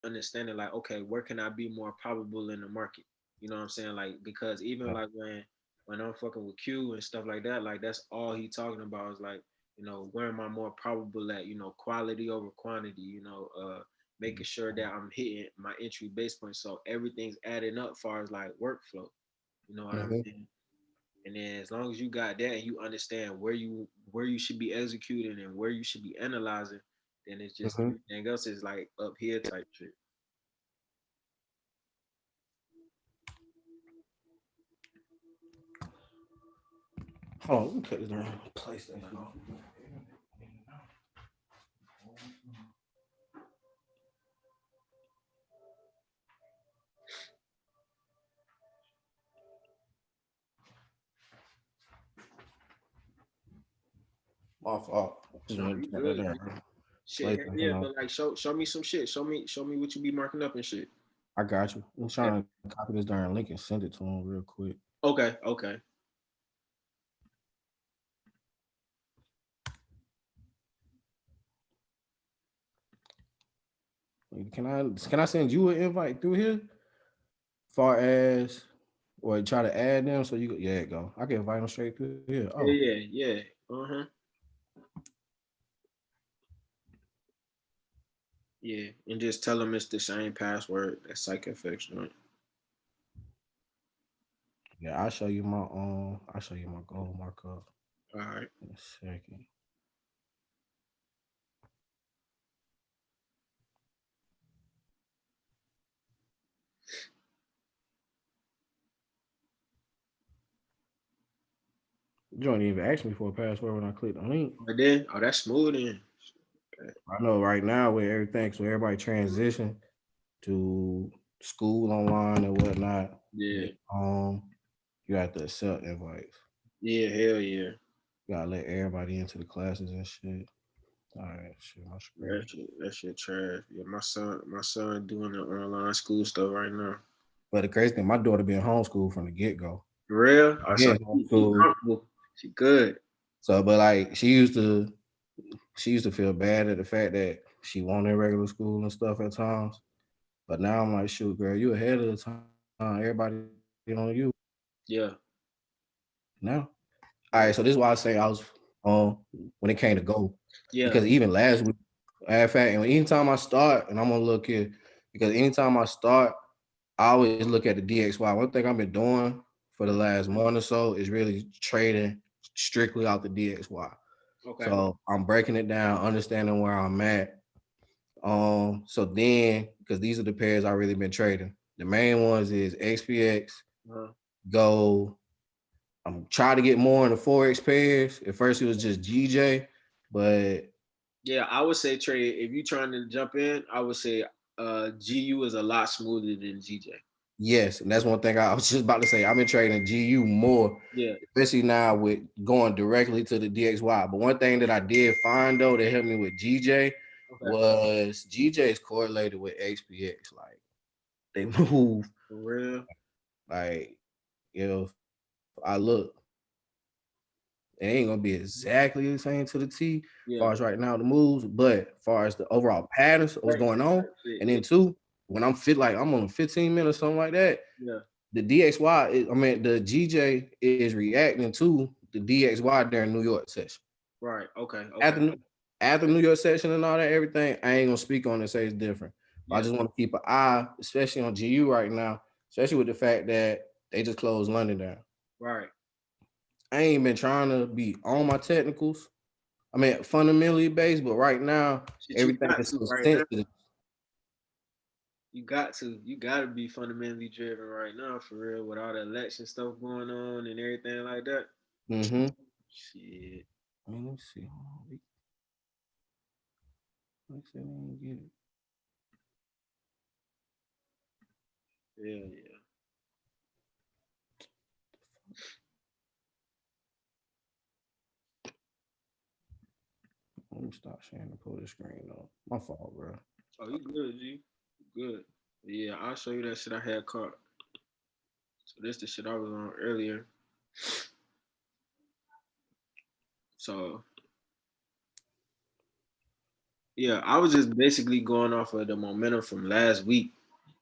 understanding like, okay, where can I be more probable in the market? You know what I'm saying? Like because even like when I'm fucking with Q and stuff like that, like that's all he talking about is like, where am I more probable at? Quality over quantity. Making sure that I'm hitting my entry base point, so everything's adding up, far as like workflow. You know what I Mm-hmm. mean? And then as long as you got that and you understand where you should be executing and where you should be analyzing, then it's just Mm-hmm. everything else is like up here type shit. Hold on, let me cut this down. PlayStation off. My fault. Just No, want you to cut that good. down. Shit, heck yeah, PlayStation off. but like show me some shit. Show me what you be marking up and shit. I got you. I'm trying to copy this darn link and send it to him real quick. Okay, okay. Can I send you an invite through here? Far as or try to add them so you yeah go. I can invite them straight through here. Oh, Yeah, yeah, yeah. Uh-huh. Yeah. And just tell them it's the same password that Psych FX joint. yeah. I'll show you my goal markup All right. in a second. You don't even ask me for a password when I click the link. But then, oh, that's smooth then. I know right now with everything, so everybody transition to school online and whatnot. Yeah. But you have to accept invites. Yeah, hell yeah. You gotta let everybody into the classes and shit. All right, shit, my screen. That shit trash. Yeah, my son doing the online school stuff right now. But the crazy thing, my daughter been homeschooled from the get go. For real? I saw Yeah, she homeschooled. comfortable. She good. So, but like she used to feel bad at the fact that she wanted regular school and stuff at times. But now I'm like, shoot, girl, you ahead of the time. Everybody on you Yeah. now. All right, so Yeah. this is why I say I was when it came to go Yeah. because even last week, matter of fact, and anytime I start, and I'm gonna look here because anytime I start, I always look at the DXY. One thing I've been doing for the last month or so is really trading strictly out the DXY. Okay. So I'm breaking it down, understanding where I'm at. So then because these are the pairs I really been trading. The main ones is XPX, Uh-huh. Go. I'm trying to get more in the Forex pairs. At first it was just GJ, but Yeah, I would say Trey, if you trying to jump in, I would say GU is a lot smoother than GJ. yes, and that's one thing I was just about to say. I've been trading GU more, Yeah. especially now with going directly to the DXY. But one thing that I did find though that helped me with GJ Okay. was GJ is correlated with XPX. Like they move For real. like if I look, it ain't gonna be exactly the same to the T as far as Yeah. right now the moves, but as far as the overall patterns of what's Right. going on, Type shit. and Yeah. then two, when I'm fit like I'm on a 15 minute or something like that, Yeah. the DXY, I mean the GJ is reacting to the DXY during New York session. Right. Okay. Okay. After after New York session and all that, everything, I ain't gonna speak on it and say it's different. But I Yeah. just want to keep an eye, especially on GU right now, especially with the fact that they just closed London down. Right. I ain't been trying to be on my technicals. I mean, fundamentally based, but right now Shit, you everything got is to so right now. sensitive. You got to. You got to be fundamentally driven right now, for real, with all the election stuff going on and everything like that. Mm-hmm. Shit. I mean, let's see. Hold on. Let's see if we can get it. Yeah. Yeah. Let me stop sharing and pull the screen up. My fault, bro. Oh, you good, G? You good. Yeah, I'll show you that shit I had caught. So this the shit I was on earlier. So Yeah, I was just basically going off of the momentum from last week.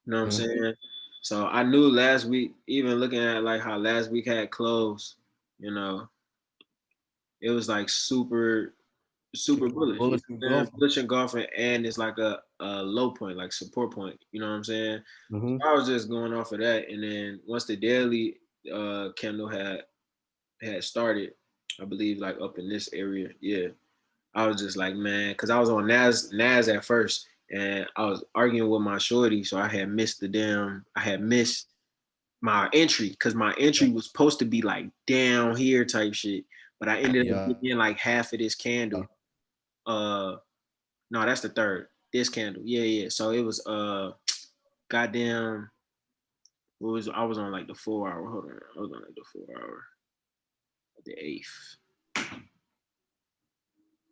You know what I'm Mhm. saying? So I knew last week, even looking at like how last week had closed, you know, it was like super bullish. You Bullish and know what I'm saying? golf. Bullish and golfing, and it's like a low point, like support point. You know what I'm saying? Mm-hmm. I was just going off of that, and then once the daily candle had started, I believe like up in this area, yeah, I was just like, man, because I was on Nas at first, and I was arguing with my shorty, so I had missed my entry because my entry was supposed to be like down here type shit, but I ended up Yeah. getting like half of this candle. Uh, no, that's the third. This candle, yeah, yeah. So it was goddamn. What was I was on like the 4 hour? Hold on, I was on like the 4 hour, the eighth.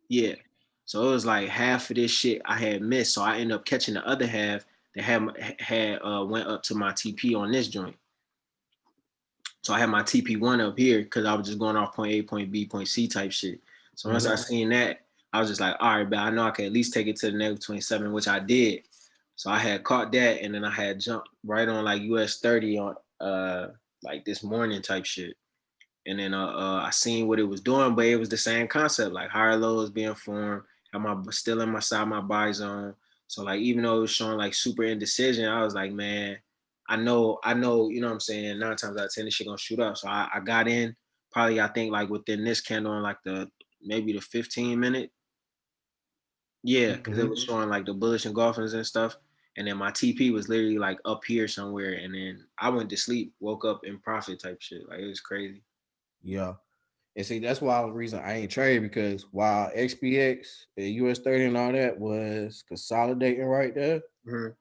Yeah. So it was like half of this shit I had missed. So I ended up catching the other half that had went up to my TP on this joint. So I had my TP1 up here because I was just going off point A, point B, point C type shit. So once I Mm-hmm. seen that, I was just like, all right, but I know I can at least take it to the negative 27, which I did. So I had caught that, and then I had jumped right on like US 30 on like this morning type shit. And then I seen what it was doing, but it was the same concept, like higher lows being formed. Am I still in my buy zone? So like even though it was showing like super indecision, I was like, man, I know, you know what I'm saying. 9 times out of 10, this shit gonna shoot up. So I got in probably I think like within this candle in like the maybe the 15 minute, yeah, because it Mm-hmm. was showing like the bullish engulfings and stuff. And then my TP was literally like up here somewhere, and then I went to sleep, woke up in profit type shit. Like it was crazy. Yeah. And see, that's why the reason I ain't trade because while XPX, the US 30 and all that was consolidating right there, Mhm.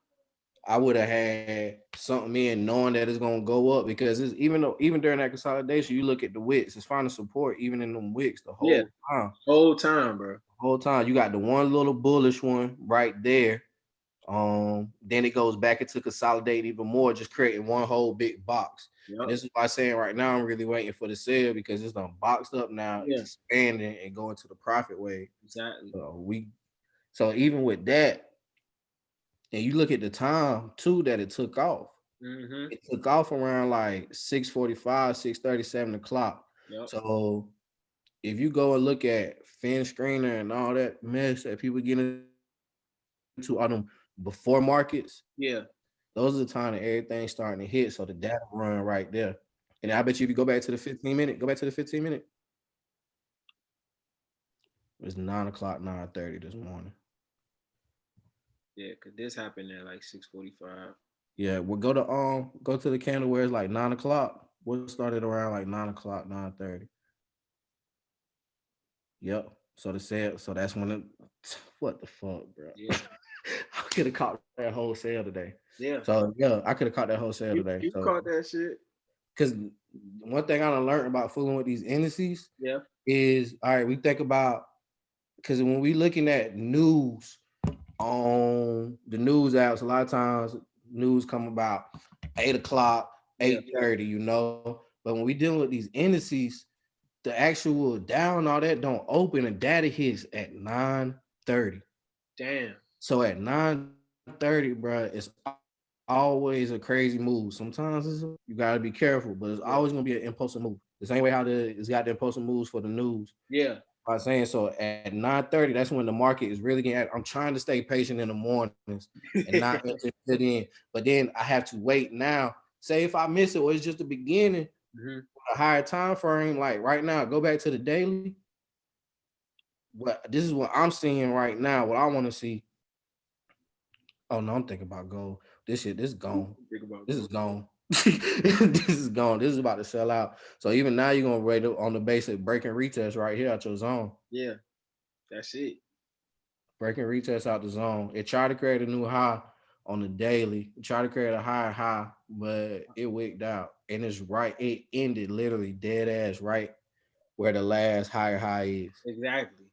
I would have had something in knowing that it's gonna go up because it's even during that consolidation, you look at the wicks, it's finding support even in them wicks the Yeah, whole time. whole time, bro. Whole time. You got the one little bullish one right there. Then it goes back into consolidate even more, just creating one whole big box. And Yep. this is why I'm saying right now I'm really waiting for the sale because it's done boxed up now, Yeah, expanding and going to the profit wave. exactly. So even with that, and you look at the time too that it took off. Mm-hmm. It took off around like 6:45, 6:30, 7 o'clock. Yep. So if you go and look at fin screener and all that mess that people get into all them before markets, Yeah. those are the time that everything's starting to hit. So the data run right there. And I bet you if you go back to the 15 minute, go back to the 15 minute, it's 9 o'clock, 9:30 this morning. Yeah. Cause this happened at like 6:45. Yeah, we'll go to the candle where it's like 9 o'clock. We'll start it around like 9 o'clock, 9:30. Yep. So that's when it what the fuck, bro. Yeah. I could have caught that whole sale today. Yeah. So yeah, I could have caught that whole sale You today. you So caught that shit. because one thing I done learned about fooling with these indices Yeah. is all right, we think about because when we looking at news on the news apps, a lot of times news come about 8 o'clock, Yeah. 8:30, But when we dealing with these indices, the actual down all that don't open and data hits at 9:30. Damn. So at 9:30, bro, it's always a crazy move. Sometimes you gotta be careful, but it's always gonna be an Yeah. impulsive move. The same way how it's got the impulsive moves for the news. Yeah. I'm saying so at 9:30, that's when the market is really getting at. I'm trying to stay patient in the mornings and not enter it in. But then I have to wait now. Say if I miss it or it's just the beginning, Hmm. a higher time frame, like right now, go back to the daily. What this is what I'm seeing right now. What I want to see. Oh no, I'm thinking about gold. This is gone. Think about This going. is gone. This is gone. This is about to sell out. So even now you're gonna rate it on the basic breaking retest right here at your zone. Yeah. That's it. Breaking retest out the zone. It tried to create a new high on the daily. It tried to create a higher high, but it wicked out. And it's right. It ended literally dead ass right where the last higher high is. Exactly.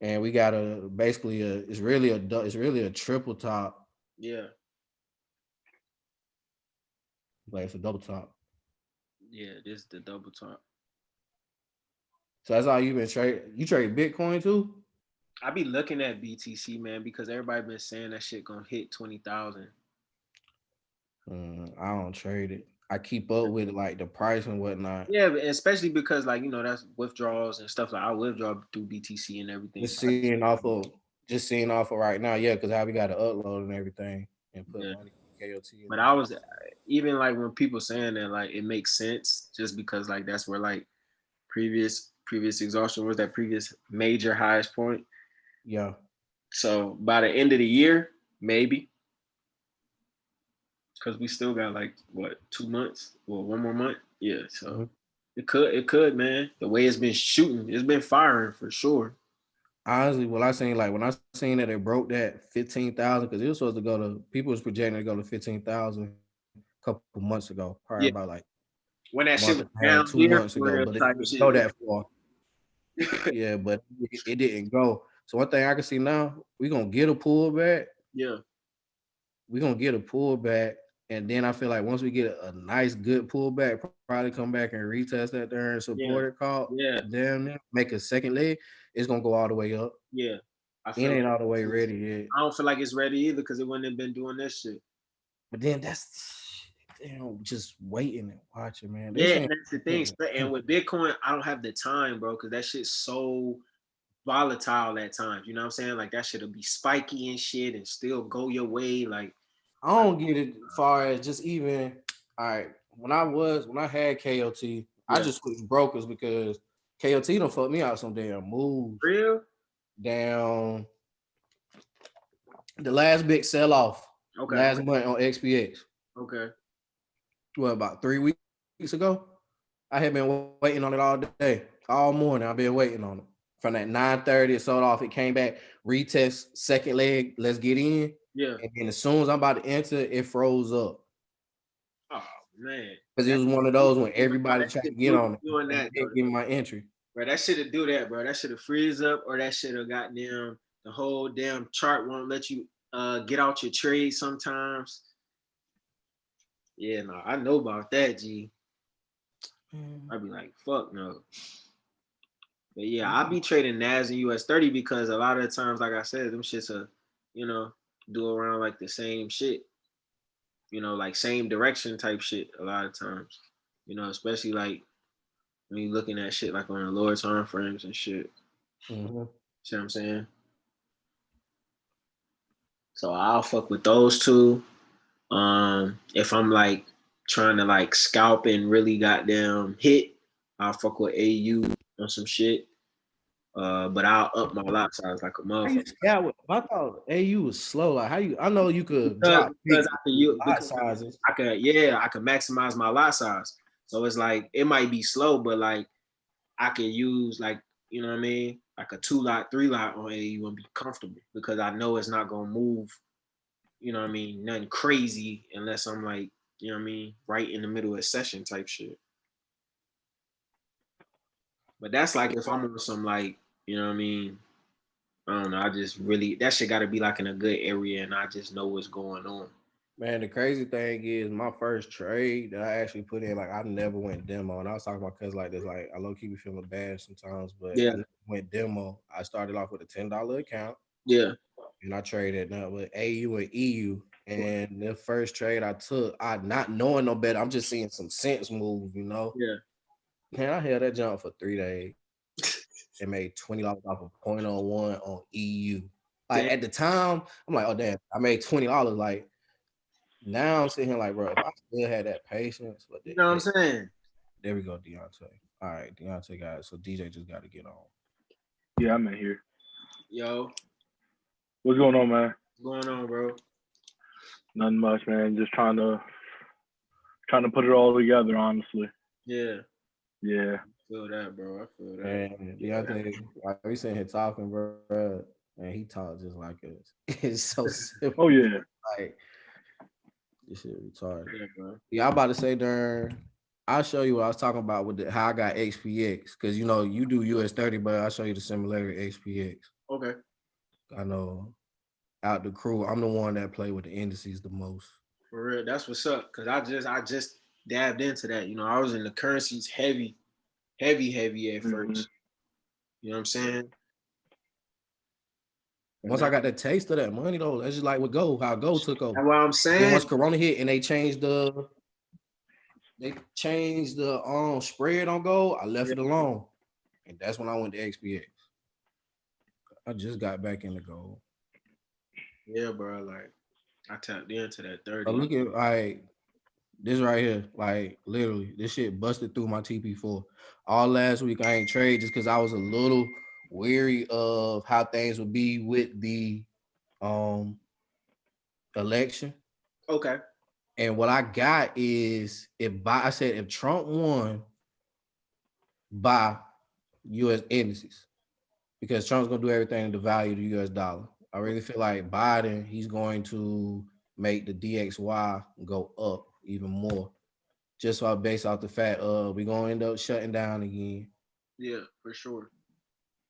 And we got a basically a it's really a triple top, Yeah. like it's a double top. Yeah. This is the double top. So that's all you've been trading. You trade Bitcoin too? I be looking at BTC, man, because everybody been saying that shit gonna hit 20,000. I don't trade it. I keep up with like the price and whatnot. Yeah, especially because like that's withdrawals and stuff like I withdraw through BTC and everything. Just So I just, seeing off of just seeing off of right now, yeah, because how we got to upload and everything and put yeah. money KOT in But there. I was even like when people saying that like it makes sense just because like that's where like previous exhaustion was that previous major highest point. Yeah. So by the end of the year, maybe because we still got like what 2 months or one more month. Yeah, so Mhm. it could, man. The way it's been shooting, it's been firing for sure. Honestly, when I seen that it broke that 15,000 because it was supposed to go to people was projecting to go to 15,000 a couple months ago, probably about Yeah, like when that month shit and was a half, down 2 months here ago, for real but it type didn't go shit. that far. Yeah, but it didn't go. So one thing I can see now, we gonna get a pullback. Yeah, We're gonna get a pullback, and then I feel like once we get a nice good pullback, probably come back and retest that there and support yeah, it call yeah, damn near make a second leg, it's gonna go all the way up. yeah. I It feel ain't like all the way ready yet. I don't feel like it's ready either because it wouldn't have been doing this shit. But then that's just waiting and watching, man. They Yeah, and saying that's the thing. And with Bitcoin, I don't have the time, bro, because that shit's so volatile at times. You know what I'm saying? Like that shit'll be spiky and shit and still go your way. I don't get it far as just even all right. When I had KOT, I yeah. just switched brokers because KOT don't fuck me out some damn moves. Real? Down the last big sell off Okay. last month on XPX. Okay. What about 3 weeks ago? I had been waiting on it all day, all morning. I've been waiting on it. From that 9:30, it sold off. It came back, retest, second leg, let's get in. Yeah. And then as soon as I'm about to enter, it froze up. Oh man. Because it That was one of those when everybody that tried to shit get do on it doing and that though. didn't give me my entry. Bro, that should have do that, bro. That should have freeze up or that should have got them the whole damn chart won't let you get out your trade sometimes. Yeah, no, I know about that, G. I'd be like, fuck no. But yeah, I be trading NAS and US 30 because a lot of the times, like I said, them shits are, you know, do around like the same shit, like same direction type shit a lot of times. Especially like when you looking at shit like on the lower time frames and shit. Mm-hmm. See what I'm saying? So I'll fuck with those two. If I'm like trying to like scalp and really goddamn hit, I'll fuck with AU on some shit. But I'll up my lot size like a How you motherfucker. scout with? I thought AU was slow. Like how you? I know you could Because drop because picks I can use lot because sizes. I can maximize my lot size. So it's like it might be slow, but like I can use like you know what I mean, like a 2 lot, 3 lot on AU and be comfortable because I know it's not gonna move. You know what I mean, nothing crazy unless I'm like you know what I mean, right in the middle of session type shit. But that's like if I'm on some like you know what I mean. I don't know. I just really that shit got to be like in a good area, and I just know what's going on. Man, the crazy thing is my first trade that I actually put in, like I never went demo. And I was talking about cause like this, like I low key be feeling bad sometimes, but I Yeah, never went demo. I started off with a $10 account yeah, and I traded now with AU and EU. And the first trade I took, I not knowing no better, I'm just seeing some sense move, you know. yeah. Man, I held that jump for 3 days and made $20 off of point on one on EU. Like Damn. at the time, I'm like, oh damn, I made $20. Like now I'm sitting here like, bro, if I still had that patience, what You the know what I'm heck? saying? There we go, Deontay. All right, Deontay got it. So DJ just got to get on. Yeah, I'm in here. Yo, What's going on, man? what's going on, bro? Nothing much, man. Just trying to put it all together, honestly. Yeah, Yeah. I feel that, bro. I feel that. And Deontay, like we sitting here talking, bro, and he talked just like us. It's so simple. Oh yeah. Like this shit retarded. Yeah, bro. Yeah, I'm about to say during. I'll show you what I was talking about with how I got XPX because you know you do US 30, but I'll show you the similarity XPX. Okay. I know out the crew, I'm the one that play with the indices the most. For real, that's what's up. Cause I just dabbed into that. I was in the currencies heavy at Mm-hmm. first. You know what I'm saying? Once I got the taste of that money though, that's just like with gold, how gold took over. That's what I'm Then saying. once Corona hit and they changed the spread on gold, I left it alone. And that's when I went to XPX. I just got back into gold. Yeah, bro. Like I tapped into that 30. But look at like this right here. Like literally, this shit busted through my TP4. All last week I ain't trade just because I was a little weary of how things would be with the election. Okay. And what I got is if Trump won, buy US indices because Trump's gonna do everything to value the US dollar. I really feel like Biden, he's going to make the DXY go up even more. Just so based off the fact we're gonna end up shutting down again. Yeah, for sure.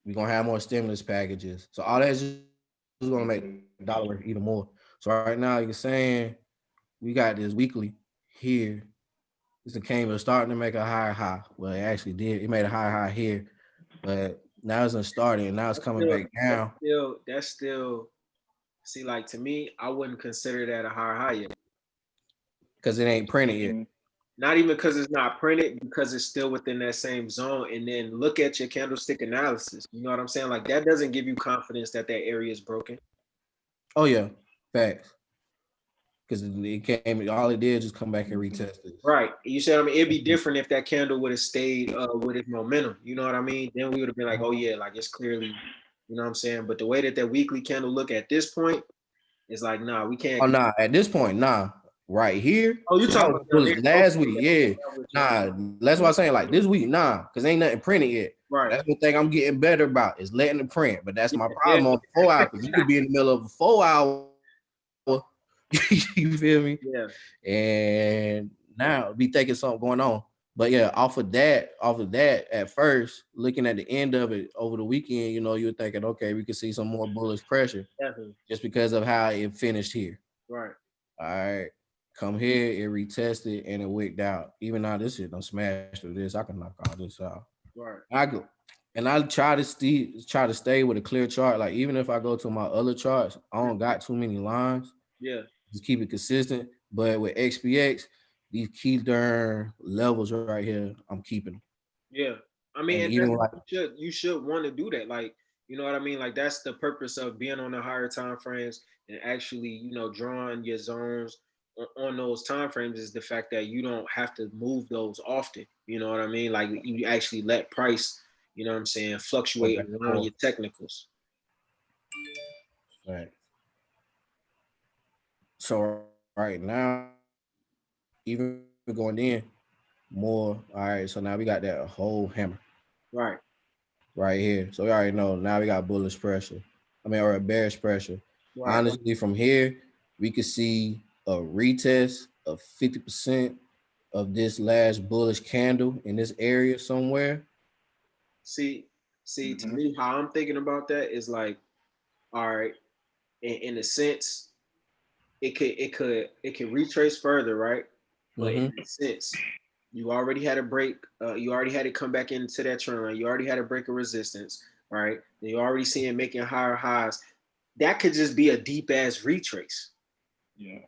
We're gonna have more stimulus packages. So all that's just gonna make the dollar even more. So right now you're saying we got this weekly here. This came starting to make a higher high. Well, it actually did. It made a higher high here, but now it's starting and now it's coming back down. That's still see, like to me, I wouldn't consider that a higher high yet. Because it ain't printed yet. Not even because it's not printed, because it's still within that same zone. And then look at your candlestick analysis. You know what I'm saying? Like that doesn't give you confidence that that area is broken. Oh yeah, facts. Because it came, all it did is just come back and retest it. Right. You said, I mean, it'd be different if that candle would have stayed with its momentum. You know what I mean? Then we would have been like, oh yeah, like it's clearly, you know what I'm saying? But the way that weekly candle look at this point, it's like, nah, we can't. Oh nah, at this point, nah. Right here. Oh, you talking about last week? Yeah. Nah, that's what I'm saying. Like this week, nah, because ain't nothing printed yet. Right. That's the thing I'm getting better about is letting it print. But that's my problem on 4 hours. Because you could be in the middle of a 4 hour. You feel me? Yeah. And now be thinking something going on. But yeah, off of that, at first, looking at the end of it over the weekend, you know, you're thinking, okay, we could see some more bullish pressure. Definitely. Just because of how it finished here. Right. All right. Come here, it retested and it wicked out. Even now, this shit done smashed through this. I can knock all this out. Right. I try to stay with a clear chart. Like even if I go to my other charts, I don't got too many lines. Yeah. Just keep it consistent. But with XPX, these key darn levels right here, I'm keeping them. Yeah. I mean, even like, you should want to do that. Like, you know what I mean? Like that's the purpose of being on the higher time frames and actually, you know, drawing your zones on those time frames is the fact that you don't have to move those often. You know what I mean? Like you actually let price, you know what I'm saying, fluctuate around your technicals. Right. So right now, even going in more, all right. So now we got that whole hammer. Right here. So we already know now we got bullish pressure. Or a bearish pressure. Right. Honestly, from here, we could see a retest of 50% of this last bullish candle in this area somewhere. See, to me, how I'm thinking about that is like, all right, in a sense, it could retrace further, right? But in a sense, you already had a break. You already had to come back into that trend line. You already had a break of resistance, right? And you already see it making higher highs. That could just be a deep ass retrace. Yeah.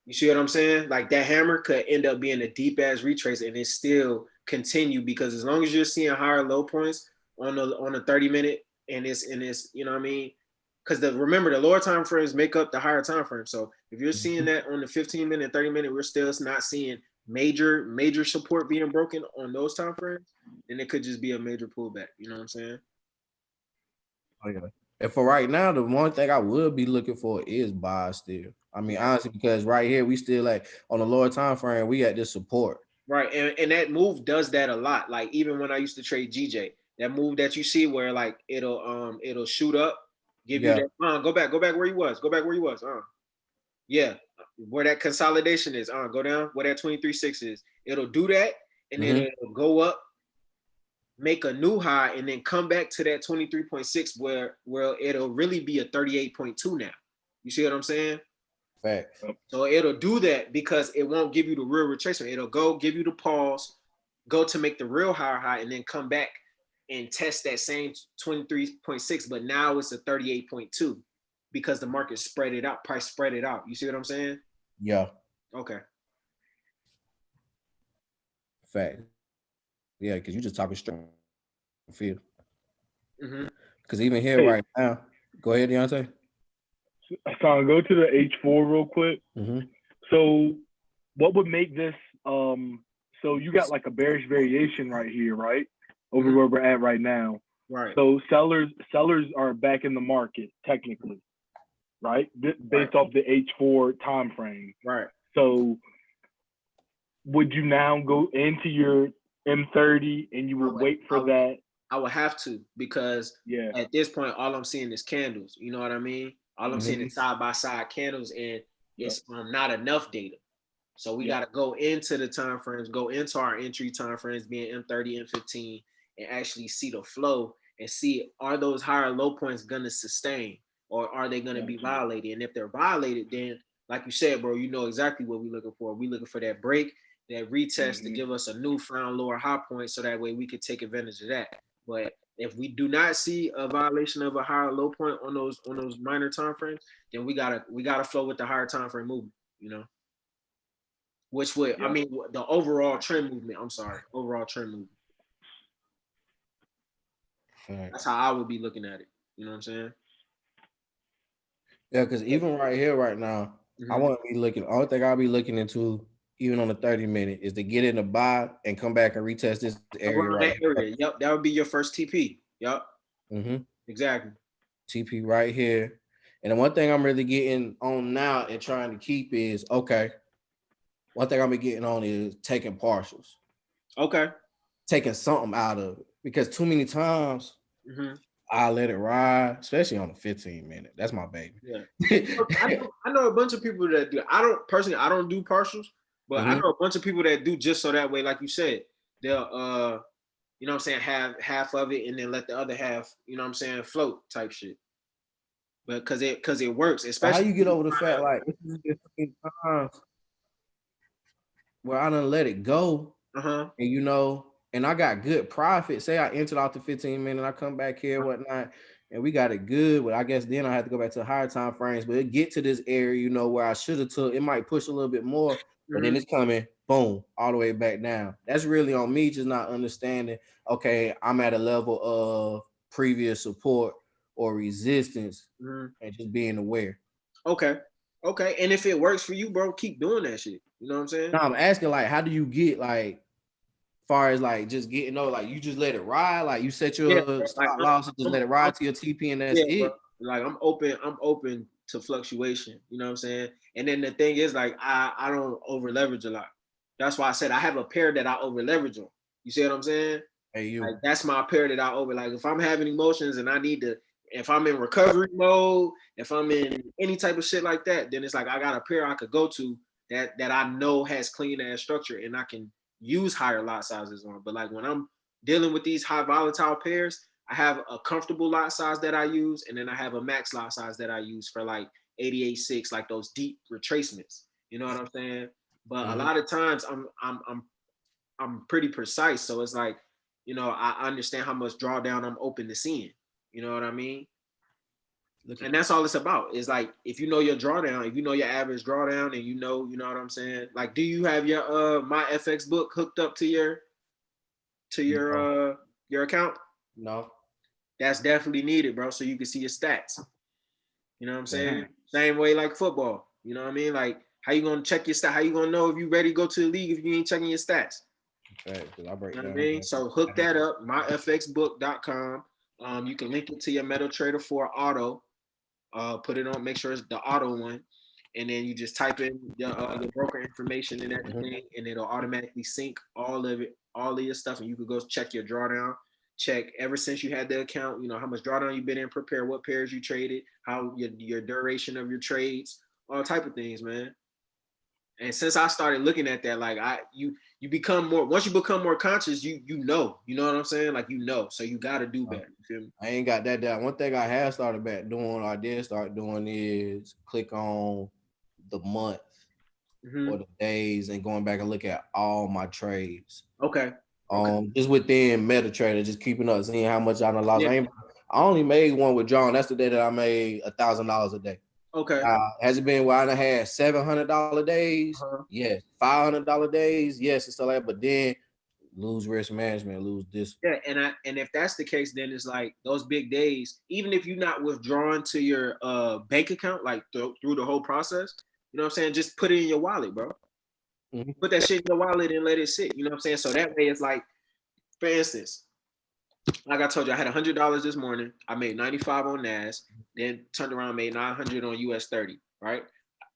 You see what I'm saying? Like that hammer could end up being a deep ass retrace and it still continue because as long as you're seeing higher low points on a 30-minute and it's you know what I mean? Because remember the lower time frames make up the higher time frame. So if you're seeing that on the 15-minute, 30-minute, we're still not seeing major support being broken on those time frames, then it could just be a major pullback. You know what I'm saying? Oh yeah. And for right now, the one thing I would be looking for is buys still. Honestly, because right here we still like on the lower time frame, we got this support. Right, and that move does that a lot. Like even when I used to trade GJ, that move that you see where like it'll shoot up, give you that. Go back where you was. Go back where you was. Yeah, where that consolidation is. Go down where that 23.6 is. It'll do that, and then it'll go up, make a new high, and then come back to that 23.6 where it'll really be a 38.2 now. You see what I'm saying? Facts. So it'll do that because it won't give you the real retracement. It'll go give you the pause, go to make the real high, and then come back and test that same 23.6, but now it's a 38.2. because the market spread it out, price spread it out. You see what I'm saying? Yeah, Okay. fact. Yeah, because you just talking straight field. Mm-hmm. Because even here Hey, right now, go ahead, Deontay. so go to the H4 real quick. Mm-hmm. So what would make this so you got like a bearish variation right here, right? Over where we're at right now. Right. So sellers are back in the market technically, right? Based off the H4 time frame. Right. So would you now go into your M30 and you would wait for that? I would have to, because Yeah. at this point, all I'm seeing is candles. You know what I mean? All I'm seeing is side by side candles, and it's not enough data. So we got to go into the time frames, go into our entry time frames, being M30, M15, and actually see the flow and see, are those higher low points going to sustain, or are they going to be violated? And if they're violated, then like you said, bro, you know exactly what we're looking for. We're looking for that break, that retest to give us a newfound lower high point, so that way we could take advantage of that. But if we do not see a violation of a higher low point on those minor time frames, then we gotta flow with the higher time frame movement, you know. Which would, I mean, the overall trend movement. I'm sorry, overall trend movement. That's how I would be looking at it. You know what I'm saying? Yeah, because even right here, right now, I want to be looking. Only thing I'll be looking into, even on the 30-minute, is to get in the buy and come back and retest this area around right that area. Yep, that would be your first TP. Yep. Exactly. TP right here. And the one thing I'm really getting on now and trying to keep is, okay, one thing I'm getting on is taking partials. Okay. Taking something out of it. Because too many times I let it ride, especially on the 15-minute. That's my baby. Yeah. I know a bunch of people that do. I don't do partials, but I know a bunch of people that do, just so that way, like you said, they'll you know what I'm saying, have half of it and then let the other half, you know what I'm saying, float type shit. But because it works, especially how you get over the fact, like, times where I done let it go, and you know, and I got good profit. Say I entered off the 15-minute, I come back here, whatnot, and we got it good. But I guess then I had to go back to higher time frames. But it get to this area, you know, where I should have took. It might push a little bit more, but then it's coming, boom, all the way back down. That's really on me, just not understanding. Okay, I'm at a level of previous support or resistance, and just being aware. Okay. And if it works for you, bro, keep doing that shit. You know what I'm saying? No, I'm asking, like, how do you get, like, far as like just getting like you just let it ride, like you set your stop loss and just let it ride to your TP and that's it. Bro. Like I'm open to fluctuation. You know what I'm saying? And then the thing is, like, I don't over leverage a lot. That's why I said I have a pair that I over leverage on. You see what I'm saying? Hey, like, that's my pair that I over. Like if I'm having emotions and I need to, if I'm in recovery mode, if I'm in any type of shit like that, then it's like I got a pair I could go to that I know has clean ass structure and I can use higher lot sizes on. But like when I'm dealing with these high volatile pairs, I have a comfortable lot size that I use, and then I have a max lot size that I use for like 88.6, like those deep retracements. You know what I'm saying? But a lot of times I'm pretty precise, so it's like, you know, I understand how much drawdown I'm open to seeing. You know what I mean? And that's all it's about. Is like, if you know your drawdown, if you know your average drawdown, and you know what I'm saying. Like, do you have your MyFX book hooked up to your account? No. That's definitely needed, bro, so you can see your stats. You know what I'm saying? Same way like football. You know what I mean? Like, how you gonna check your stats? How you gonna know if you ready to go to the league if you ain't checking your stats? Okay, I break you know down. what I mean? So hook that up, myfxbook.com. You can link it to your MetaTrader 4 auto. Put it on, make sure it's the auto one, and then you just type in your broker information and everything, and it'll automatically sync all of your stuff, and you could go check your drawdown. Check ever since you had the account, you know, how much drawdown you've been in, prepare what pairs you traded, how your duration of your trades, all type of things, man. And since I started looking at that, like you become more, once you become more conscious, you know what I'm saying? Like, so you got to do better. You feel me? I ain't got that down. One thing I have started back doing, or I did start doing, is click on the month or the days and going back and look at all my trades. Okay. Just within MetaTrader, just keeping up, seeing how much I done lost. Yeah. I only made one withdrawal. That's the day that I made $1,000 a day. Okay. Has it been where I had $700 days? Yes. $500 days? Yes, and stuff like that. But then lose risk management, lose this. Yeah, and if that's the case, then it's like those big days, even if you're not withdrawing to your bank account, like through the whole process, you know what I'm saying? Just put it in your wallet, bro. Mm-hmm. Put that shit in your wallet and let it sit. You know what I'm saying? So that way it's like, for instance, like I told you, I had $100 this morning. I made 95 on NAS, then turned around, made 900 on US 30, right?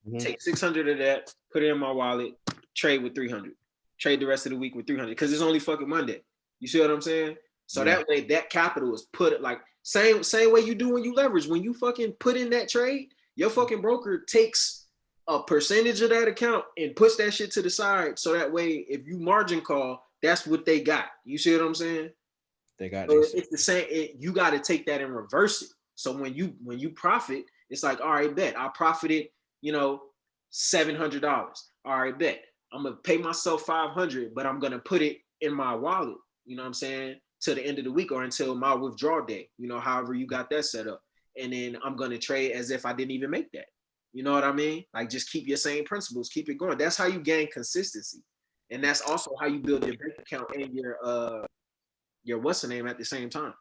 Mm-hmm. Take 600 of that, put it in my wallet, trade with 300. Trade the rest of the week with 300 because it's only fucking Monday. You see what I'm saying? So that way, that capital is put like same way you do when you leverage. When you fucking put in that trade, your fucking broker takes a percentage of that account and puts that shit to the side. So that way, if you margin call, that's what they got. You see what I'm saying? They got so it's the same. You got to take that and reverse it. So when you profit, it's like, all right, bet I profited, $700. All right, bet I'm gonna pay myself $500, but I'm gonna put it in my wallet. You know what I'm saying? Till the end of the week or until my withdrawal day. However you got that set up, and then I'm gonna trade as if I didn't even make that. You know what I mean? Like just keep your same principles, keep it going. That's how you gain consistency, and that's also how you build your bank account and your what's the name at the same time.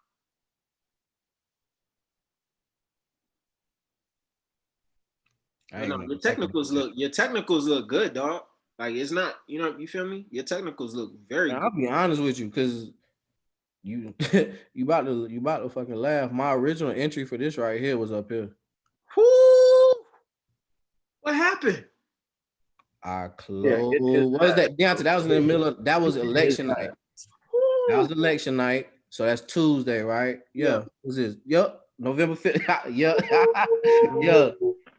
Your technicals look good, dog. Like it's not, you feel me? Your technicals look very good. I'll be honest with you, because you you about to fucking laugh. My original entry for this right here was up here. Whoo! What happened? I closed. What was that? Deontay, that was in the middle of election night. That was election night. So that's Tuesday, right? Yeah. What's this? Yep. November 5th. Yeah. Yeah.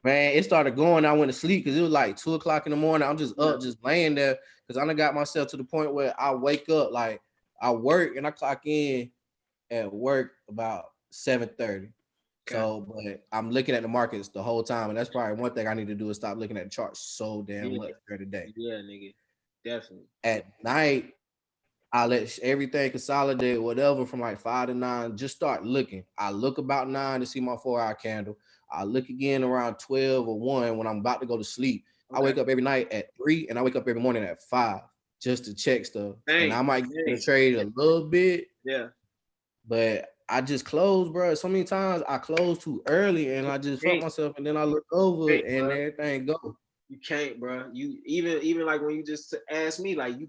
Man, it started going. I went to sleep because it was like 2:00 in the morning. I'm just up, just laying there because I done got myself to the point where I wake up, like I work and I clock in at work about 7:30. Okay. So, but I'm looking at the markets the whole time, and that's probably one thing I need to do is stop looking at the charts so damn much every day. Yeah, nigga, definitely. At night, I let everything consolidate, whatever, from like 5 to 9. Just start looking. I look about 9 to see my 4-hour candle. I look again around 12 or 1 when I'm about to go to sleep. Okay. I wake up every night at 3, and I wake up every morning at 5 just to check stuff. And I might get in the trade a little bit. Yeah. But I just close, bro. So many times I close too early, and I just fuck myself, and then I look over and everything go. You can't, bro. You even like when you just asked me, like you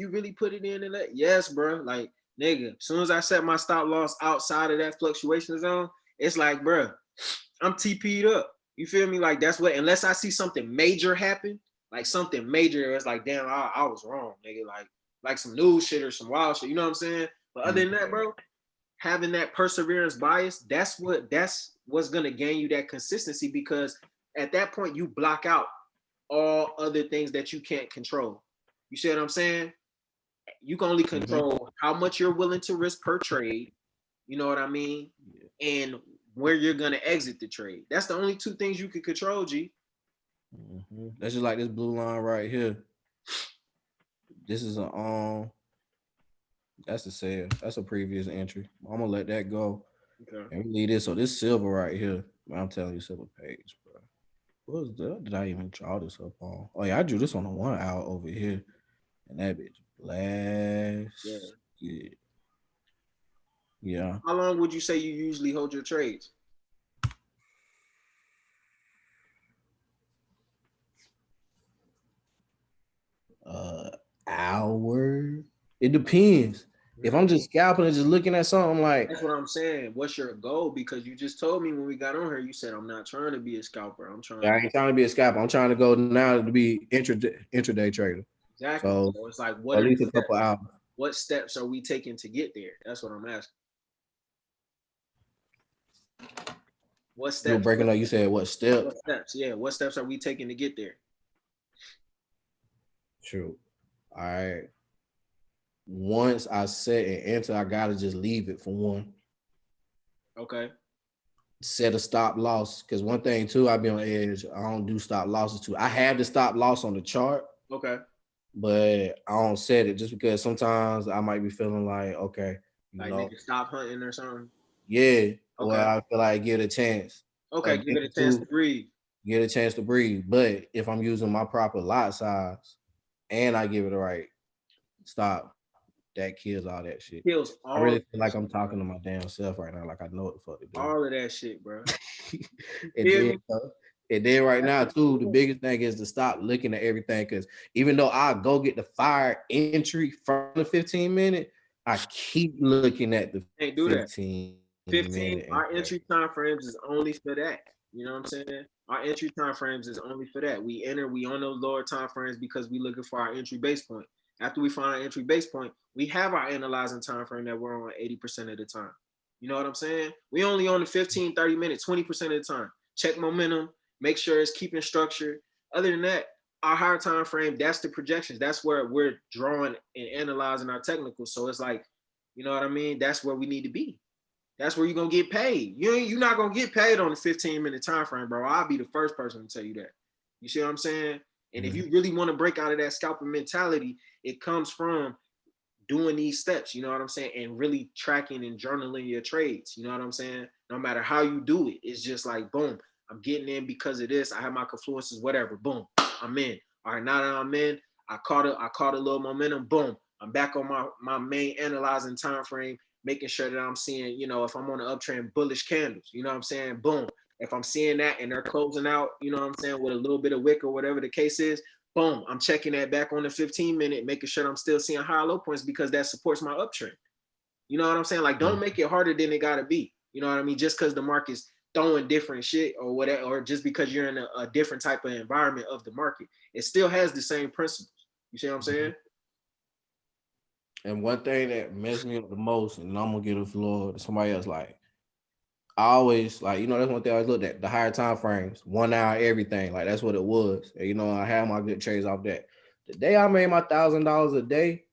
really put it in and that. Yes, bro. Like nigga, as soon as I set my stop loss outside of that fluctuation zone, it's like, bro, I'm TP'd up. You feel me? Like that's what. Unless I see something major happen, like something major, it's like, damn, I was wrong, nigga. Like some news shit or some wild shit. You know what I'm saying? But other than that, bro, having that perseverance bias, that's what's gonna gain you that consistency, because at that point you block out all other things that you can't control. You see what I'm saying? You can only control how much you're willing to risk per trade. You know what I mean? Yeah. And where you're gonna exit the trade. That's the only two things you can control, G. Mm-hmm. That's just like this blue line right here. This is that's a sale. That's a previous entry. I'm gonna let that go. Okay. And we leave this. So this silver right here. I'm telling you, silver page, bro. What was that? Did I even draw this up on? Oh yeah, I drew this on the 1 hour over here, and that bitch blast. Yeah. Yeah. How long would you say you usually hold your trades? Hour. It depends. If I'm just scalping and just looking at something, like that's what I'm saying. What's your goal? Because you just told me when we got on here, you said I'm not trying to be a scalper. I ain't trying to be a scalper. I'm trying to go now to be intraday trader. Exactly. So it's like what at least a couple hours. What steps are we taking to get there? That's what I'm asking. What steps? You're breaking up. You said what steps? What steps? Yeah. What steps are we taking to get there? True. All right. Once I set and enter, I gotta just leave it for one. Okay. Set a stop loss, because one thing too, I be on edge. I don't do stop losses too. I have the stop loss on the chart. Okay. But I don't set it just because sometimes I might be feeling like, okay, you know, stop hunting or something. Yeah, Okay. well, I feel like give it a chance. Okay, give it a chance to breathe. Get a chance to breathe. But if I'm using my proper lot size and I give it a right stop, that kills all that shit. Kills I all really feel like I'm talking to my damn self right now, like I know what the fuck to do. all of that shit, bro. and, Feel then, me? and then right now too, the biggest thing is to stop looking at everything, because even though I go get the fire entry from the 15-minute, I keep looking at the Can't do that. 15 15, minute. our entry time frames is only for that. You know what I'm saying? Our entry time frames is only for that. We on those lower time frames because we looking for our entry base point. After we find our entry base point, we have our analyzing time frame that we're on 80% of the time. You know what I'm saying? We only on the 15, 30 minutes, 20% of the time. Check momentum, make sure it's keeping structure. Other than that, our higher time frame, that's the projections. That's where we're drawing and analyzing our technical. So it's like, you know what I mean? That's where we need to be. That's where you're gonna get paid. You're not gonna get paid on the 15-minute time frame, bro. I'll be the first person to tell you that. You see what I'm saying? And if you really want to break out of that scalper mentality, it comes from doing these steps, you know what I'm saying? And really tracking and journaling your trades. You know what I'm saying? No matter how you do it, it's just like boom, I'm getting in because of this. I have my confluences, whatever. Boom, I'm in. All right, now that I'm in, I caught a little momentum. Boom, I'm back on my main analyzing time frame, making sure that I'm seeing, you know, if I'm on an uptrend, bullish candles. You know what I'm saying? Boom. If I'm seeing that and they're closing out, you know what I'm saying, with a little bit of wick or whatever the case is, boom, I'm checking that back on the 15-minute, making sure I'm still seeing higher low points because that supports my uptrend. You know what I'm saying? Like, don't make it harder than it gotta be. You know what I mean? Just because the market's throwing different shit or whatever, or just because you're in a different type of environment of the market, it still has the same principles. You see what I'm saying? And one thing that messed me up the most, and I'm gonna give the floor to somebody else, like I always, like, you know, that's one thing I always looked at, the higher time frames, 1 hour, everything. Like that's what it was. And, you know, I had my good trades off that. The day I made my $1,000 a day,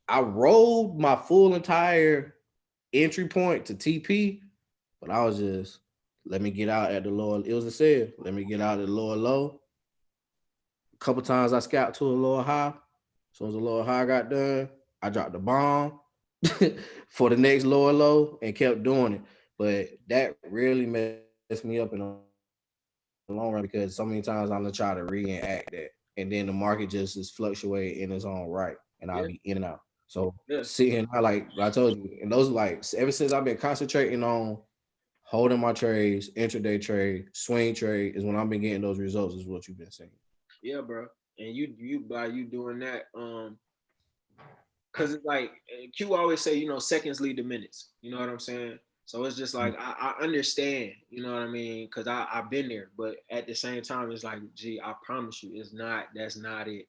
I rolled my full entire entry point to TP, but I was just, let me get out at the lower. It was a sale. Let me get out at the lower low. A couple times I scalped to a lower high. So as the lower high got done, I dropped the bomb for the next lower low and kept doing it. But that really messed me up in the long run, because so many times I'm gonna try to reenact that, and then the market just is fluctuating in its own right, and I'll be in and out. So seeing how, like I told you, and those, like, ever since I've been concentrating on holding my trades, intraday trade, swing trade, is when I've been getting those results. Is what you've been saying. Yeah, bro. And you by you doing that, because it's like Q always say, you know, seconds lead to minutes. You know what I'm saying? So it's just like I understand, you know what I mean? Because I've been there, but at the same time, it's like, gee, I promise you, it's not. That's not it.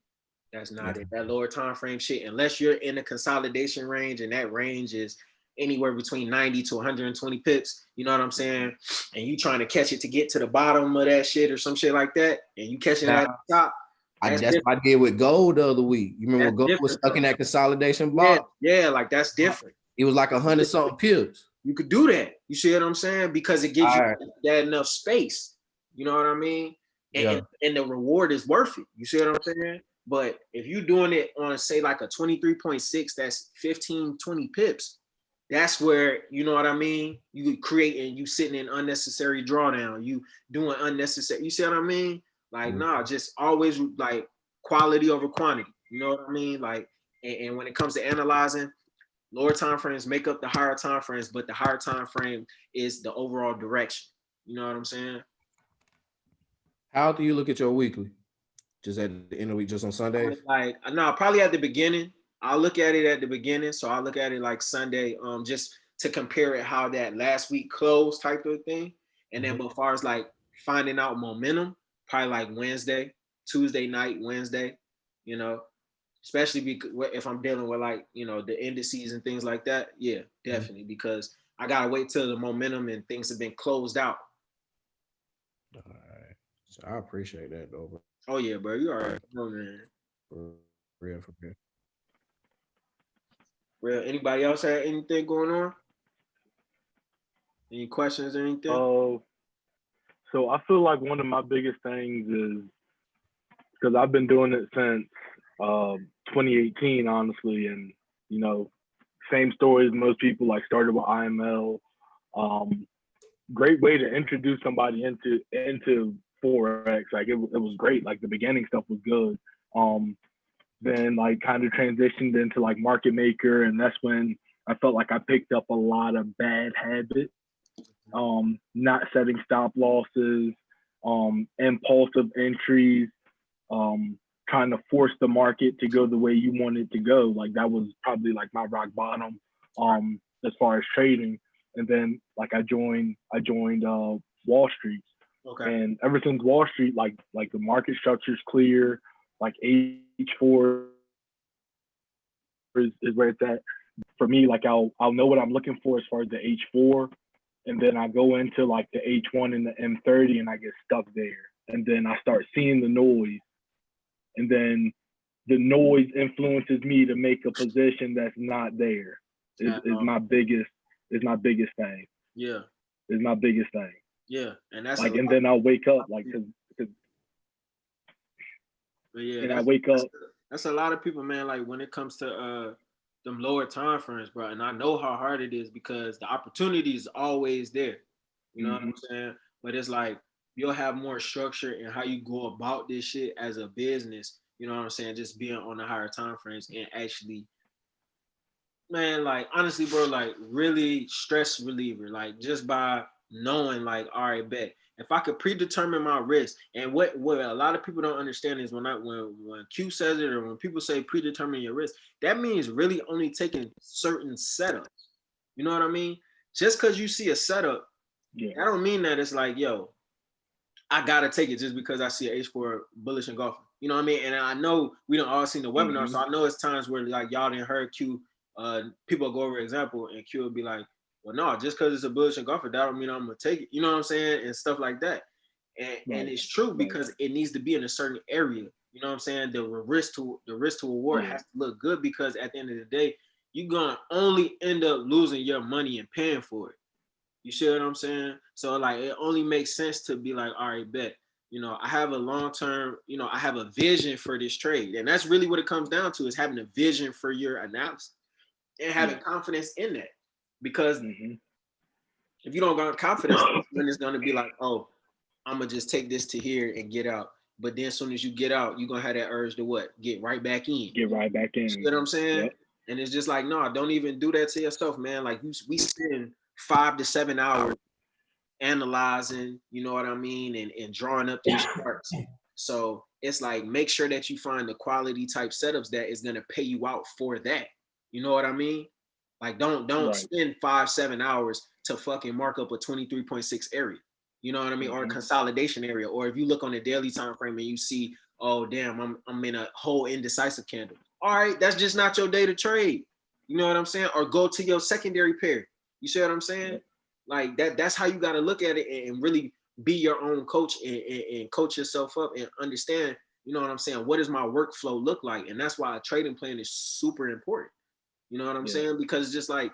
That's not it. That lower time frame shit, unless you're in a consolidation range, and that range is anywhere between 90 to 120 pips, you know what I'm saying? And you trying to catch it to get to the bottom of that shit or some shit like that, and you catching it at the top. That's what I did with gold the other week. You remember when gold was stuck in that consolidation box? Yeah, like that's different. It was like 100 something pips. You could do that. You see what I'm saying? Because it gives you that enough space. You know what I mean? And the reward is worth it. You see what I'm saying? But if you're doing it on, say, like a 23.6, that's 15, 20 pips, that's where, you know what I mean? You creating, you sitting in unnecessary drawdown, you doing unnecessary, you see what I mean? Like, nah, just always like quality over quantity. You know what I mean? Like, and when it comes to analyzing, lower time frames make up the higher time frames, but the higher time frame is the overall direction. You know what I'm saying? How do you look at your weekly? Just at the end of the week, just on Sundays? Like, no, probably at the beginning. I'll look at it at the beginning. So I'll look at it like Sunday, just to compare it how that last week closed type of thing. And then, but as far as like finding out momentum, probably like Wednesday, Tuesday night, Wednesday, you know, especially because if I'm dealing with, like, you know, the indices and things like that. Yeah, definitely, because I gotta wait till the momentum and things have been closed out. All right. So I appreciate that, though, bro. Oh yeah, bro, you all right. Oh man. For real. Real. Anybody else had anything going on? Any questions or anything? So I feel like one of my biggest things is, because I've been doing it since 2018, honestly, and, you know, same story as most people. Like started with IML. Great way to introduce somebody into forex. Like it was great. Like the beginning stuff was good. Then like kind of transitioned into like market maker, and that's when I felt like I picked up a lot of bad habits. Not setting stop losses, impulsive entries, trying to force the market to go the way you want it to go. Like that was probably like my rock bottom as far as trading. And then like I joined Wall Street. Okay. And ever since Wall Street, like the market structure is clear, like H4 is where it's at. For me, like I'll know what I'm looking for as far as the H4, and then I go into like the H1 and the M30 and I get stuck there. And then I start seeing the noise. And then the noise influences me to make a position that's not there. Is my biggest thing. Yeah. Is my biggest thing. Yeah. And that's like, and then I'll wake up like, cause yeah, and I wake up. That's a lot of people, man. Like when it comes to them lower time frames, bro. And I know how hard it is because the opportunity is always there. You know what I'm saying? But it's like you'll have more structure in how you go about this shit as a business. You know what I'm saying? Just being on the higher time frames and actually, man, like honestly, bro, like really stress reliever. Like just by knowing, like, all right, bet. If I could predetermine my risk, and what a lot of people don't understand is when Q says it or when people say predetermine your risk, that means really only taking certain setups. You know what I mean? Just because you see a setup, that don't mean that it's like, yo, I gotta take it just because I see an H4 bullish engulfing. You know what I mean? And I know we don't all seen the webinar, so I know it's times where like y'all didn't heard Q. People go over an example and Q will be like, well, no, just because it's a bullish engulfer, that don't mean I'm gonna take it. You know what I'm saying? And stuff like that. And it's true because it needs to be in a certain area. You know what I'm saying? The risk to reward has to look good because at the end of the day, you're gonna only end up losing your money and paying for it. You see what I'm saying? So like it only makes sense to be like, all right, bet. You know, I have a long-term, you know, I have a vision for this trade. And that's really what it comes down to is having a vision for your analysis and having confidence in that. Because if you don't got confidence, then it's gonna be like, oh, I'm gonna just take this to here and get out. But then as soon as you get out, you're gonna have that urge to what? Get right back in. Get right back in. You know what I'm saying? Yep. And it's just like, no, don't even do that to yourself, man. Like we spend 5 to 7 hours analyzing, you know what I mean, and drawing up these charts. So it's like make sure that you find the quality type setups that is gonna pay you out for that. You know what I mean? Like don't spend 5-7 hours to fucking mark up a 23.6 area. You know what I mean? Or a consolidation area. Or if you look on the daily time frame and you see, oh damn, I'm in a whole indecisive candle. All right, that's just not your day to trade. You know what I'm saying? Or go to your secondary pair. You see what I'm saying? Like that's how you got to look at it and really be your own coach and coach yourself up and understand, you know what I'm saying? What does my workflow look like? And that's why a trading plan is super important. You know what I'm saying? Because just like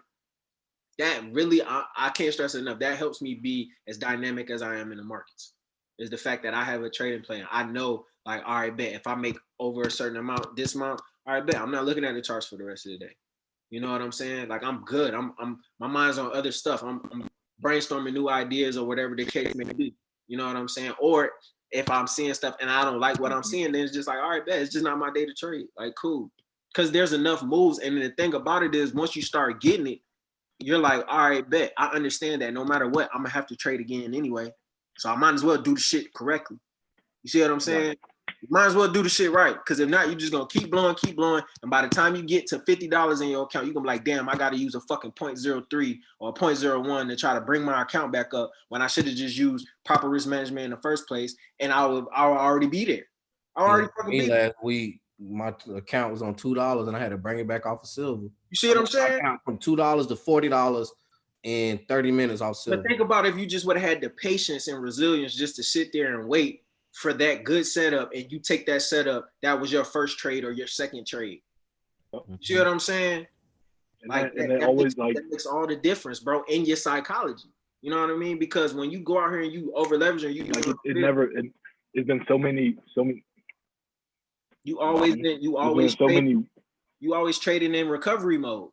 that really, I can't stress it enough. That helps me be as dynamic as I am in the markets. Is the fact that I have a trading plan. I know, like, all right, bet if I make over a certain amount this month, all right, bet I'm not looking at the charts for the rest of the day. You know what I'm saying? Like I'm good. I'm my mind's on other stuff. I'm brainstorming new ideas or whatever the case may be. You know what I'm saying? Or if I'm seeing stuff and I don't like what I'm seeing, then it's just like, all right, bet it's just not my day to trade. Like, cool. Because there's enough moves. And the thing about it is once you start getting it, you're like, all right, bet. I understand that no matter what, I'm gonna have to trade again anyway. So I might as well do the shit correctly. You see what I'm saying? You might as well do the shit right. Because if not, you're just gonna keep blowing. And by the time you get to $50 in your account, you're gonna be like, damn, I gotta use a fucking 0.03 or 0.01 to try to bring my account back up when I should have just used proper risk management in the first place, and I would already be there. I already fucking be there. Last week, my account was on $2 and I had to bring it back off of silver. You see what I'm saying? From $2 to $40 in 30 minutes off silver. But think about if you just would have had the patience and resilience just to sit there and wait for that good setup, and you take that setup, that was your first trade or your second trade. You see what I'm saying? Like that makes all the difference, bro, in your psychology. You know what I mean? Because when you go out here and you over leverage and it's been so many. You always trading in recovery mode.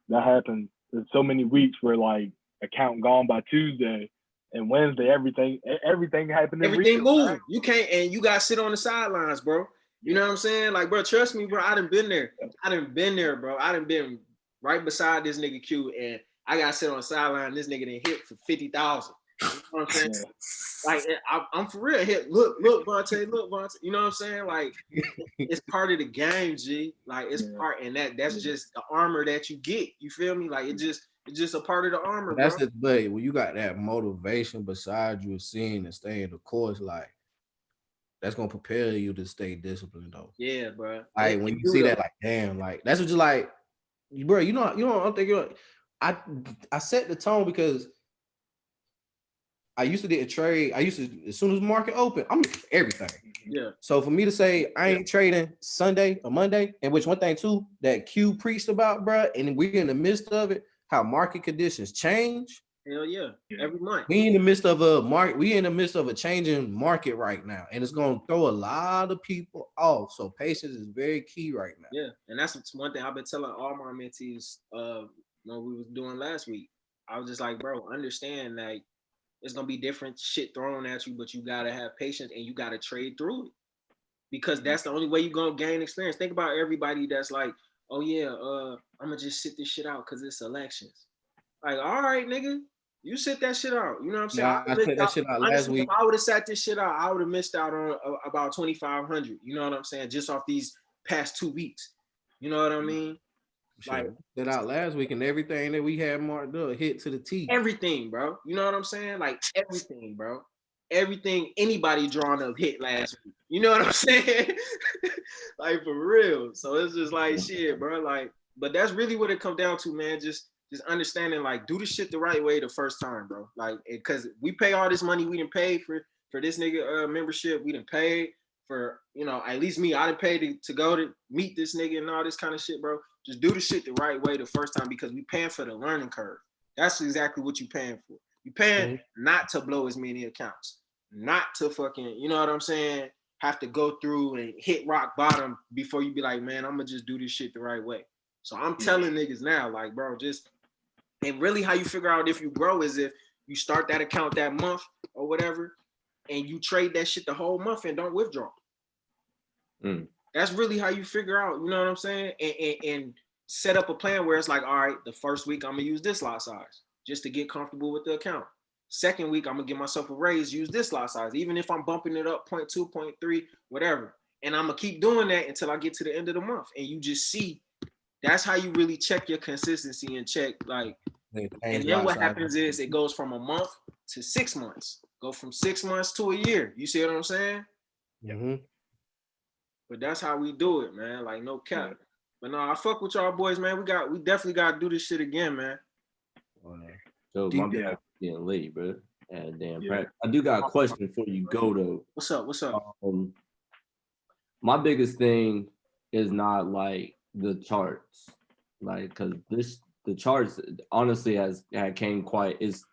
that happens. There's so many weeks where like account gone by Tuesday, and Wednesday everything happened in Everything real moving. time. You can't, and you got to sit on the sidelines, bro. You know what I'm saying? Like, bro, trust me, bro. I done been there. Bro. I done been right beside this nigga Q, and I got to sit on the sideline. This nigga done hit for 50,000. You know what I'm saying? Like, I'm for real. Hit, look, Vontae. You know what I'm saying? Like, it's part of the game, G. Like, it's part, and that's just the armor that you get. You feel me? Like, it's just a part of the armor, That's bro. it, but when you got that motivation beside you, seeing and staying the course, like that's gonna prepare you to stay disciplined, though. Yeah, bro. Like when you see that, like damn, like that's what you like, bro. You know, I'm thinking. I set the tone because I used to get a trade. I used to, as soon as the market open, I'm everything. Yeah. So for me to say I ain't trading Sunday or Monday, and which one thing too that Q preached about, bro, and we're in the midst of it, how market conditions change. Hell yeah. Every month. We in the midst of a market, we in the midst of a changing market right now, and it's gonna throw a lot of people off. So patience is very key right now. Yeah, and that's one thing I've been telling all my mentees when we was doing last week. I was just like, bro, understand that it's gonna be different shit thrown at you, but you gotta have patience and you gotta trade through it. Because that's the only way you're gonna gain experience. Think about everybody that's like, oh yeah, I'm gonna just sit this shit out because it's elections. Like, all right, nigga, you sit that shit out. You know what I'm saying? Yeah, I said that shit out last week. If I would have sat this shit out, I would have missed out on about 2,500. You know what I'm saying? Just off these past 2 weeks. You know what I mean? Like that out last week, and everything that we had marked up hit to the T. Everything, bro. You know what I'm saying? Like everything, bro. Everything anybody drawn up hit last week. You know what I'm saying? Like for real. So it's just like shit, bro. Like, but that's really what it comes down to, man. Just understanding, like, do the shit the right way the first time, bro. Like, because we pay all this money we didn't pay for this nigga membership. We didn't pay for, you know, at least me, I didn't pay to go to meet this nigga and all this kind of shit, bro. Just do the shit the right way the first time because we paying for the learning curve. That's exactly what you paying for. You paying not to blow as many accounts, not to fucking, you know what I'm saying, have to go through and hit rock bottom before you be like, man, I'm gonna just do this shit the right way. So I'm telling niggas now, like, bro, just, and really how you figure out if you grow is if you start that account that month or whatever, and you trade that shit the whole month and don't withdraw. That's really how you figure out, you know what I'm saying? And set up a plan where it's like, all right, the first week I'm gonna use this lot size just to get comfortable with the account. Second week, I'm gonna give myself a raise, use this lot size, even if I'm bumping it up 0.2, 0.3, whatever. And I'm gonna keep doing that until I get to the end of the month. And you just see, that's how you really check your consistency and check, like, and then what happens is it goes from a month to 6 months. Go from 6 months to a year. You see what I'm saying? But that's how we do it, man. Like, no cap. But no, I fuck with y'all boys, man. We definitely gotta do this shit again, man. So my bad getting late, bro. Damn, I do got a question before you go though. What's up? My biggest thing is not like the charts, like because the charts honestly came quite it's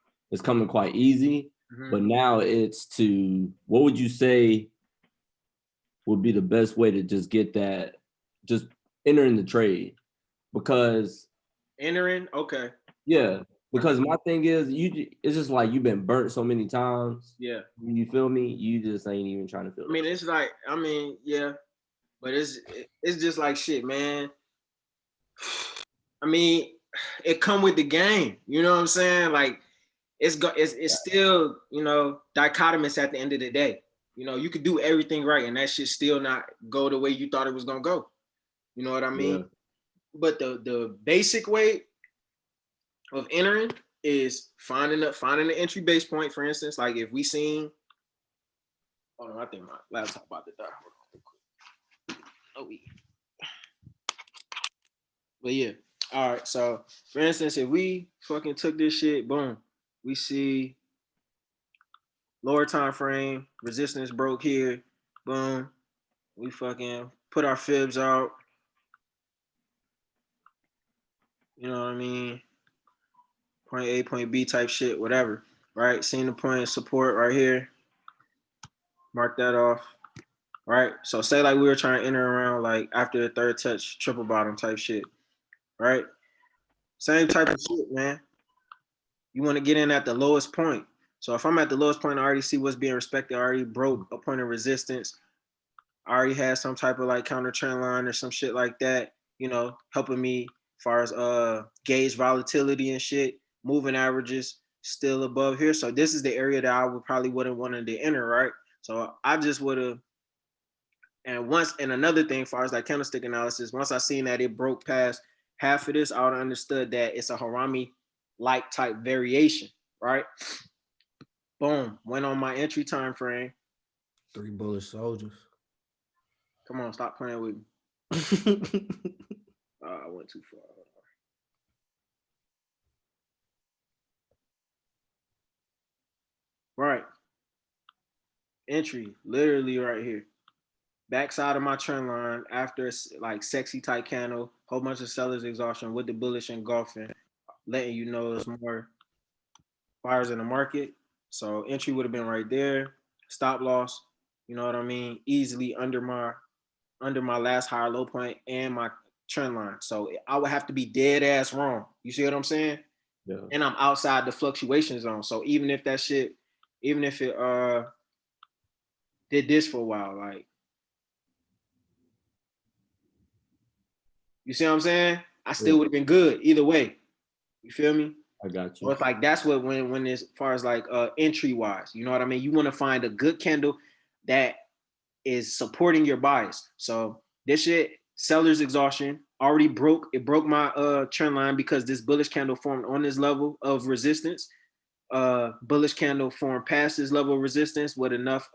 coming quite easy, but now it's to what would you say would be the best way to just get that, just entering the trade, because okay. Yeah, because my thing is, it's just like you've been burnt so many times. Yeah. You feel me? You just ain't even trying to feel it. I mean, it's like, yeah, but it's just like shit, man. I mean, it come with the game. You know what I'm saying? Like, it's still, you know, dichotomous at the end of the day. You know, you could do everything right and that shit still not go the way you thought it was gonna go. You know what I mean? Yeah. But the basic way of entering is finding the entry base point. For instance, like if we seen, hold on, I think my laptop about to die. Hold on, real quick. But yeah, all right. So for instance, if we fucking took this shit, boom, we see lower time frame, resistance broke here, boom. We fucking put our fibs out. You know what I mean? Point A, point B type shit, whatever. Right? Seeing the point of support right here. Mark that off. Right? So say like we were trying to enter around like after the third touch, triple bottom type shit. Right? Same type of shit, man. You want to get in at the lowest point. So if I'm at the lowest point, I already see what's being respected. I already broke a point of resistance. I already had some type of like counter trend line or some shit like that, you know, helping me as far as gauge volatility and shit. Moving averages still above here. So this is the area that I would probably wouldn't wanted to enter, right? So I just would have. And another thing, as far as like candlestick analysis, once I seen that it broke past half of this, I would have understood that it's a Harami like type variation, right? Boom, went on my entry time frame. 3 bullish soldiers. Come on, stop playing with me. I went too far. Right. Entry, literally right here. Backside of my trend line after like sexy tight candle, whole bunch of sellers exhaustion with the bullish engulfing, letting you know there's more buyers in the market. So entry would have been right there. Stop loss, you know what I mean? Easily under my last higher low point and my trend line. So I would have to be dead ass wrong. You see what I'm saying? Yeah. And I'm outside the fluctuation zone. So even if that shit, even if it did this for a while, like, you see what I'm saying? I still would have been good either way. You feel me? I got you. So it's like that's what when as far as like entry wise, you know what I mean? You want to find a good candle that is supporting your bias. So this shit, seller's exhaustion, already broke. It broke my trend line because this bullish candle formed on this level of resistance. Bullish candle formed past this level of resistance with enough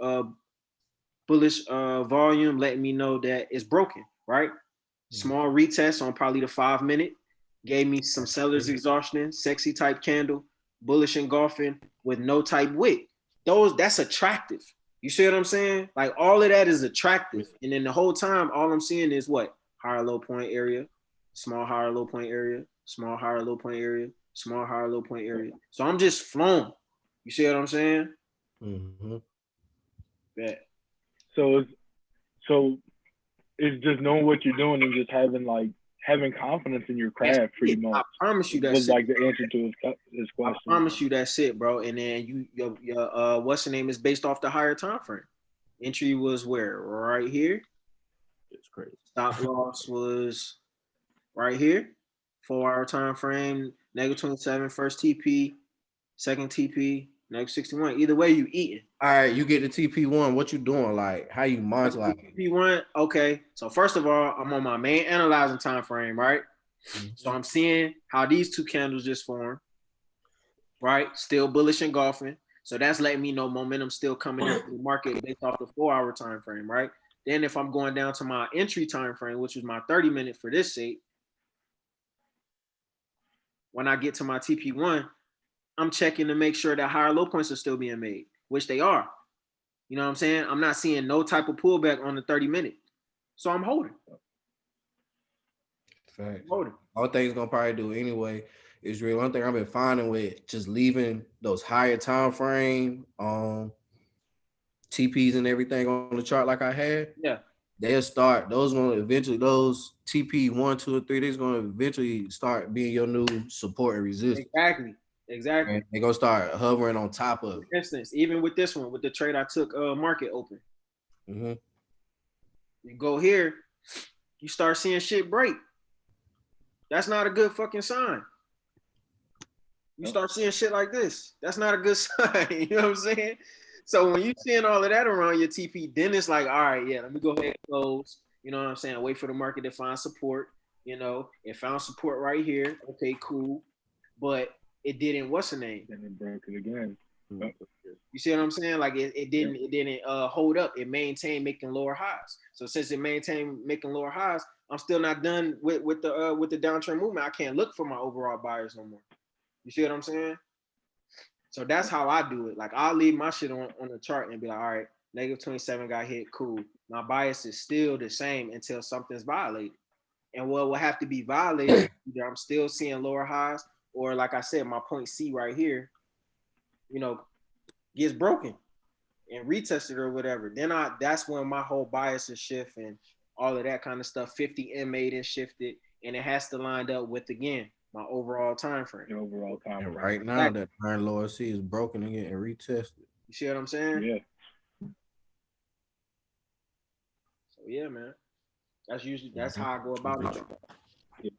bullish volume, letting me know that it's broken, right? Small retest on probably the 5 minute. Gave me some seller's exhaustion, sexy type candle, bullish engulfing with no type wick. That's attractive. You see what I'm saying? Like all of that is attractive. And then the whole time, all I'm seeing is what? Higher low point area, small higher low point area, small higher low point area, small higher low point area. So I'm just flown. You see what I'm saying? Mm-hmm. Yeah. So it's just knowing what you're doing and just having confidence in your craft, pretty much. I promise you that was like the answer to his question. I promise you that's it, bro. And then your what's the name is based off the higher time frame. Entry was where? Right here. It's crazy. Stop loss was right here. 4-hour time frame, -27, first TP, second TP, -61. Either way, you eating. All right, you get the TP1. What you doing? Like, how you monitor? Like, TP1, okay. So first of all, I'm on my main analyzing time frame, right? So I'm seeing how these two candles just formed, right? Still bullish engulfing. So that's letting me know momentum still coming into the market based off the 4-hour time frame, right? Then if I'm going down to my entry time frame, which is my 30 minute for this sake, when I get to my TP1, I'm checking to make sure that higher low points are still being made, which they are. You know what I'm saying? I'm not seeing no type of pullback on the 30 minute. So I'm holding. fact. Holding. All things gonna probably do anyway is really one thing I've been finding with just leaving those higher time frame TPs and everything on the chart like I had. Yeah. They'll start those TP 1, 2, or 3, they're gonna eventually start being your new support and resistance. Exactly. And they're gonna start hovering on top of it. For instance, even with this one, with the trade I took market open. Mm-hmm. You go here, you start seeing shit break. That's not a good fucking sign. You start seeing shit like this. That's not a good sign. You know what I'm saying? So when you seeing all of that around your TP, then it's like, all right, yeah, let me go ahead and close. You know what I'm saying? Wait for the market to find support. You know, it found support right here. Okay, cool. But it didn't, what's the name? And it broke it again. You see what I'm saying? Like it didn't hold up. It maintained making lower highs. So since it maintained making lower highs, I'm still not done with the downtrend movement. I can't look for my overall buyers no more. You see what I'm saying? So that's how I do it. Like I'll leave my shit on the chart and be like, all right, -27 got hit, cool. My bias is still the same until something's violated. And what will have to be violated, either I'm still seeing lower highs, or like I said, my point C right here, you know, gets broken and retested or whatever. Then that's when my whole bias is shift and all of that kind of stuff. 50 M made and shifted, and it has to line up with, again, my overall time frame. Your overall time. And right now, that iron lower C is broken and getting retested. You see what I'm saying? Yeah. So yeah, man. That's how I go about it.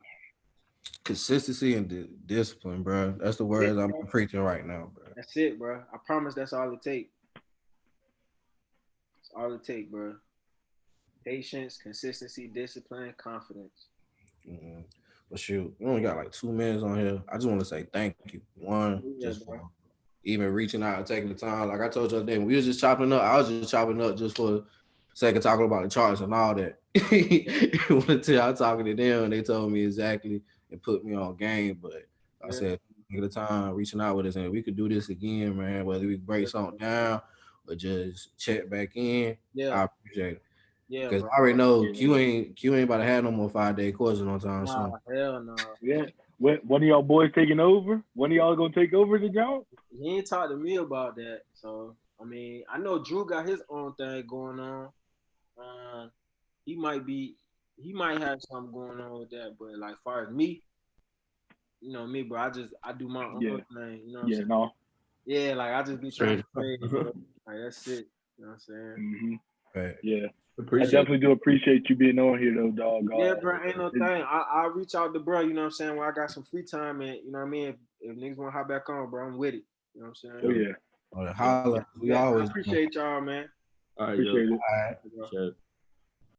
Consistency and discipline, bro. That's the words I'm preaching right now, bro. That's it, bro. I promise that's all it take. That's all it take, bro. Patience, consistency, discipline, confidence. Mm-hmm. But shoot, we only got like 2 minutes on here. I just want to say thank you. One, just for even reaching out and taking the time. Like I told you the other day, when we was just chopping up, I was just chopping up just for the sake of talking about the charts and all that. Until I talking to them, and they told me exactly and put me on game. But I said, take the time reaching out with us, and we could do this again, man. Whether we break something down or just check back in, I appreciate it. Yeah, because I already know Q ain't about to have no more 5-day courses on time soon. Hell no. Yeah. When are y'all boys taking over? When are y'all gonna take over the job? He ain't talked to me about that. So I mean, I know Drew got his own thing going on. He might have something going on with that, but like far as me, you know me, bro. I do my own thing. You know what I'm saying? No. Yeah, like I just be trying to play, bro. Like that's it. You know what I'm saying? Mm-hmm. Right. Yeah. I definitely do appreciate you being on here though, dog. Yeah, bro, ain't no thing. I'll reach out to bro, you know what I'm saying, when I got some free time and you know what I mean, if niggas want to hop back on, bro, I'm with it. You know what I'm saying? Oh yeah. Holla. We always I appreciate y'all, man. All right, appreciate it. All right. Sure.